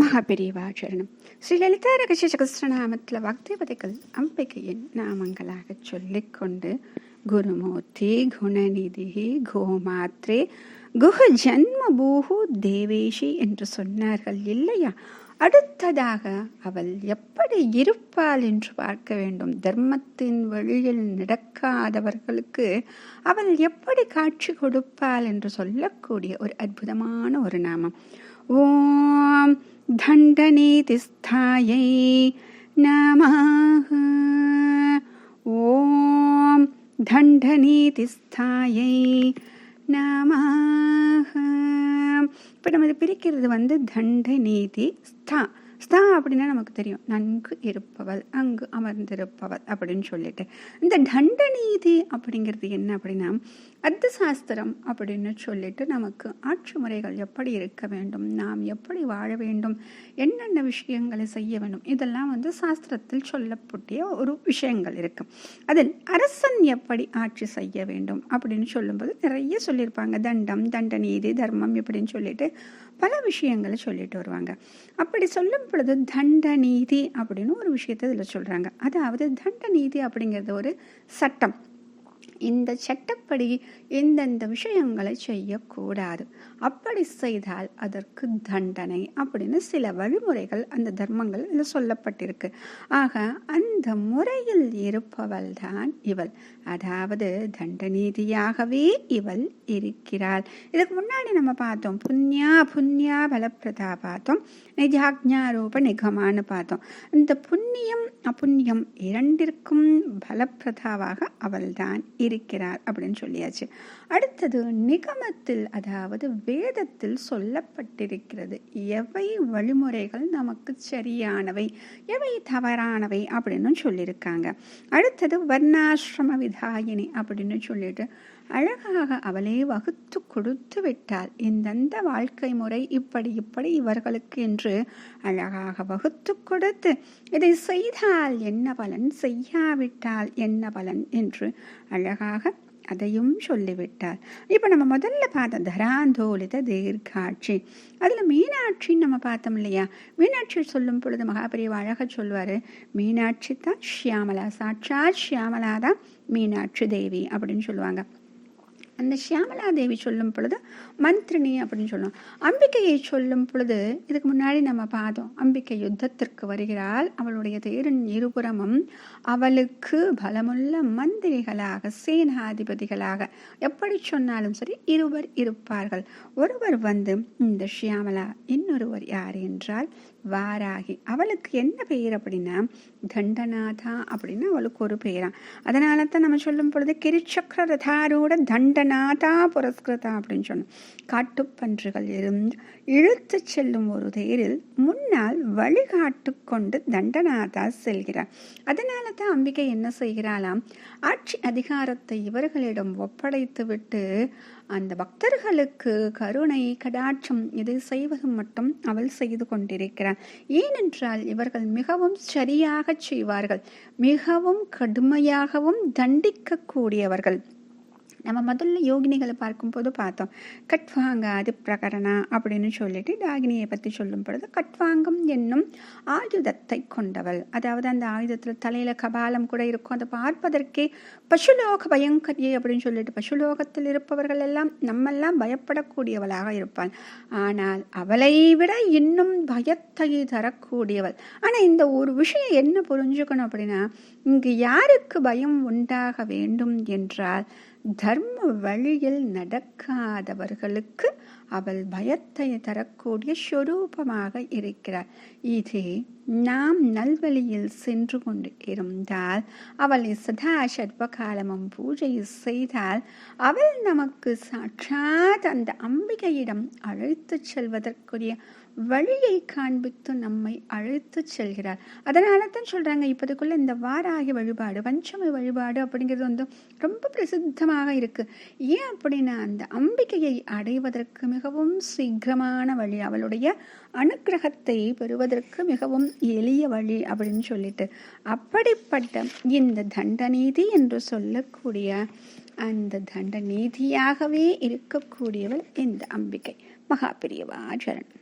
மகாபெரிவாச்சரணம். ஸ்ரீ லலிதா ரகசிய சகஸ்ரநாமத்தில் வாக்தேவதைகள் அம்பிகையின் நாமங்களாக சொல்லிக்கொண்டு குருமூர்த்தி குணநிதி கோமாத்ரே குஹ ஜன்ம பூஹு தேவேஷி என்று சொன்னார்கள் இல்லையா? அடுத்ததாக அவள் எப்படி இருப்பாள் என்று பார்க்க வேண்டும். தர்மத்தின் வழியில் நடக்காதவர்களுக்கு அவள் எப்படி காட்சி கொடுப்பாள் என்று சொல்லக்கூடிய ஒரு அற்புதமான ஒரு நாமம். ஓம் தண்டநீதிஸ்தாயை நமஹ. ஓம் தண்டநீதிஸ்தாயை நமஹ. இப்போ நம்ம இதை பிரிக்கிறது தண்டநீதி ஸ்தா. ஸ்தா அப்படின்னா நமக்கு தெரியும், நன்கு இருப்பவள், அங்கு அமர்ந்திருப்பவள் அப்படின்னு சொல்லிட்டு. இந்த தண்டநீதி அப்படிங்கிறது என்ன அப்படின்னா அர்த்த சாஸ்திரம் அப்படின்னு சொல்லிட்டு நமக்கு ஆட்சி முறைகள் எப்படி இருக்க வேண்டும், நாம் எப்படி வாழ வேண்டும், என்னென்ன விஷயங்களை செய்ய வேண்டும், இதெல்லாம் சாஸ்திரத்தில் சொல்லப்பட்ட ஒரு விஷயங்கள் இருக்கு. அதில் அரசன் எப்படி ஆட்சி செய்ய வேண்டும் அப்படின்னு சொல்லும்போது நிறைய சொல்லியிருப்பாங்க. தண்டம், தண்டநீதி, தர்மம் இப்படின்னு சொல்லிட்டு பல விஷயங்களை சொல்லிட்டு வருவாங்க. அப்படி சொல்லும் பொழுது தண்டநீதி அப்படின்னு ஒரு விஷயத்தை இதில் சொல்றாங்க. அதாவது தண்டநீதி அப்படிங்கிறது ஒரு சட்டம். இந்த சட்டப்படி எந்தெந்த விஷயங்களை செய்யக்கூடாது, அப்படி செய்தால் அதற்கு தண்டனை அப்படின்னு சில வழிமுறைகள் அந்த தர்மங்கள் இதில் சொல்லப்பட்டிருக்கு. ஆக அந்த முறையில் இருப்பவள் தான் இவள். அதாவது தண்டநீதியாகவே இவள் இருக்கிறாள். இதுக்கு முன்னாடி நம்ம பார்த்தோம், புண்ணியா புண்ணியா பலப்பிரதா பார்த்தோம், நிஜாக்ஞாரூப நிகமான்னு பார்த்தோம். இந்த புண்ணியம் அப்புண்ணியம் இரண்டிற்கும் பலப்பிரதாவாக அவள் தான் இருக்கிறார் அப்படின்னு சொல்லியாச்சு. அடுத்தது நிகமத்தில், அதாவது வேதத்தில் சொல்லப்பட்டிருக்கிறது எவை வழிமுறைகள் நமக்கு சரியானவை, எவை தவறானவை அப்படின்னு சொல்லியிருக்காங்க. அடுத்தது வர்ணாசிரம விதாயினி அப்படின்னு சொல்லிட்டு அழகாக அவளே வகுத்து கொடுத்து விட்டாள். இந்தந்த வாழ்க்கை முறை இப்படி இப்படி இவர்களுக்கு என்று அழகாக வகுத்து கொடுத்து, இதை செய்தால் என்ன பலன், செய்யாவிட்டால் என்ன பலன் என்று அழகாக அதையும் சொல்லிவிட்டார். இப்போ நம்ம முதல்ல பார்த்த தராந்தோலித தீர்க்காட்சி, அதில் மீனாட்சி நம்ம பார்த்தோம் இல்லையா? மீனாட்சி சொல்லும் பொழுது மகாபெரிவா அழகாக சொல்வார், மீனாட்சி தான் ஷியாமலா, சாட்சாத் ஷியாமலா தான் மீனாட்சி தேவி அப்படின்னு சொல்லுவாங்க. அந்த ஷியாமலா தேவி சொல்லும் பொழுது மந்திரினி அப்படின்னு சொல்லுவோம். அம்பிகையை சொல்லும் பொழுது இதுக்கு முன்னாடி நம்ம பார்த்தோம், அம்பிகை யுத்தத்திற்கு வருகிறாள். அவளுடைய தேரின் இருபுறமும் அவளுக்கு பலமுள்ள மந்திரிகளாக, சேனாதிபதிகளாக, எப்படி சொன்னாலும் சரி இருவர் இருப்பார்கள். ஒருவர் இந்த ஷியாமலா, இன்னொருவர் யார் என்றால் வாராகி. அவளுக்கு என்ன பெயர் அப்படின்னா தண்டநாதா அப்படின்னு அவளுக்கு ஒரு பெயரா. அதனால தான் நம்ம சொல்லும் பொழுது கிரிச்சக்கர ரதாரோட தண்டநாதா புரஸ்கிருதா அப்படின்னு சொன்னோம். காட்டுப்பன்றுகள் இருந்து இழுத்து செல்லும் ஒரு தேரில் முன்னால் வழிகாட்டு கொண்டு தண்டநாதா செல்கிறார். அதனால தான் அம்பிகை என்ன செய்கிறாளாம், ஆட்சி அதிகாரத்தை இவர்களிடம் ஒப்படைத்து விட்டு அந்த பக்தர்களுக்கு கருணை கடாட்சம் இதை செய்வது மட்டும் அவள் செய்து கொண்டிருக்கிறாள். ஏனென்றால் இவர்கள் மிகவும் சரியாக செய்வார்கள், மிகவும் கடுமையாகவும் தண்டிக்க கூடியவர்கள். நம்ம முதல்ல யோகினிகளை பார்க்கும்போது பார்த்தோம், கட்வாங்காதி பிரகரணா அப்படின்னு சொல்லிட்டு டாகினியை பற்றி சொல்லும் பொழுது கட்வாங்கம் என்னும் ஆயுதத்தை கொண்டவள். அதாவது அந்த ஆயுதத்தில் தலையில கபாலம் கூட இருக்கும். அதை பார்ப்பதற்கே பசுலோக பயங்கரியை அப்படின்னு சொல்லிட்டு பசுலோகத்தில் இருப்பவர்கள் எல்லாம் நம்மெல்லாம் பயப்படக்கூடியவளாக இருப்பாள். ஆனால் அவளை விட இன்னும் பயத்தை தரக்கூடியவள். ஆனால் இந்த ஒரு விஷயம் என்ன புரிஞ்சுக்கணும் அப்படின்னா, இங்கு யாருக்கு பயம் உண்டாக வேண்டும் என்றால் தர்ம வழியில் நடக்காதவர்களுக்கு அவள் பயத்தை தரக்கூடிய ஸ்வரூபமாக இருக்கிறார். இதே நாம் நல்வழியில் சென்று கொண்டு இருந்தால், அவளை சதா சர்வகாலமும் பூஜை செய்தால், அவள் நமக்கு சாட்சாத் அந்த அம்பிகையிடம் அழைத்து செல்வதற்குரிய வழியை காண்பித்து நம்மை அழைத்து செல்கிறார். அதனால தான் சொல்றாங்க, இப்போதுக்குள்ள இந்த வாராகி வழிபாடு, பஞ்சமி வழிபாடு அப்படிங்கிறது ரொம்ப பிரசித்தமாக இருக்கு. ஏன் அப்படின்னா அந்த அம்பிகையை அடைவதற்கு மிகவும் சீக்கிரமான வழி, அவளுடைய அனுக்கிரகத்தை பெறுவதற்கு மிகவும் எளிய வழி அப்படின்னு சொல்லிட்டு, அப்படிப்பட்ட இந்த தண்டநீதி என்று சொல்லக்கூடிய அந்த தண்டநீதியாகவே இருக்கக்கூடியவள் இந்த அம்பிகை. மகாபெரிவா சரணம்.